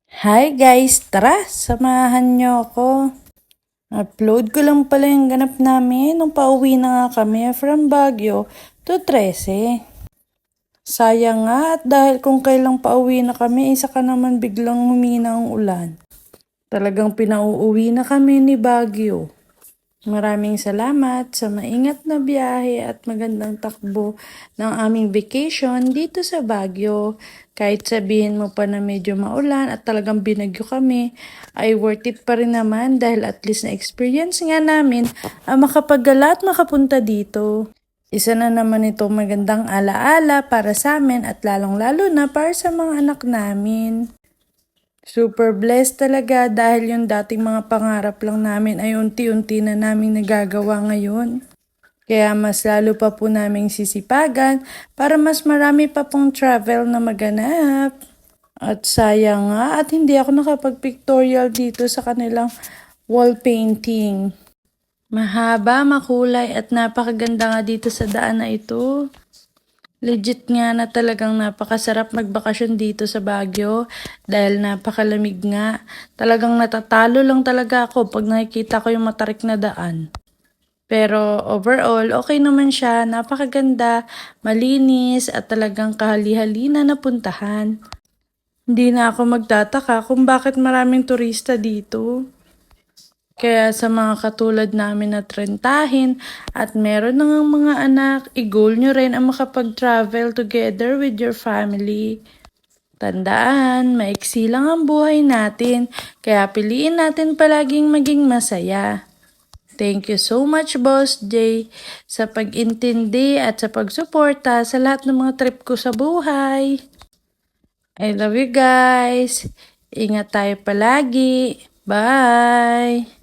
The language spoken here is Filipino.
Hi guys! Tara, samahan nyo ako. Upload ko lang pala yung ganap namin nung pauwi na nga kami from Baguio to 13. Sayang nga at dahil kung kailang pauwi na kami, isa ka naman biglang humina ang ulan. Talagang pinauuwi na kami ni Baguio. Maraming salamat sa maingat na biyahe at magandang takbo ng aming vacation dito sa Baguio. Kahit sabihin mo pa na medyo maulan at talagang binagyo kami, ay worth it pa rin naman dahil at least na experience nga namin ang makapaggala at makapunta dito. Isa na naman itong magandang alaala para sa amin at lalong-lalo na para sa mga anak namin. Super blessed talaga dahil yung dating mga pangarap lang namin ay unti-unti na naming nagagawa ngayon. Kaya mas lalo pa po naming sisipagan para mas marami pa pong travel na maganap. At sayang nga at hindi ako nakapag-pictorial dito sa kanilang wall painting. Mahaba, makulay at napakaganda nga dito sa daan na ito. Legit nga na talagang napakasarap magbakasyon dito sa Baguio dahil napakalamig nga. Talagang natatalo lang talaga ako pag nakikita ko yung matarik na daan. Pero overall, okay naman siya. Napakaganda, malinis at talagang kahali-halina na puntahan. Hindi na ako magtataka kung bakit maraming turista dito. Kaya sa mga katulad namin na trentahin at meron na ngang mga anak, i-goal nyo rin ang makapag-travel together with your family. Tandaan, maiksi lang ang buhay natin, kaya piliin natin palaging maging masaya. Thank you so much, Boss Jay, sa pag-intindi at sa pagsuporta sa lahat ng mga trip ko sa buhay. I love you guys. Ingat tayo palagi. Bye!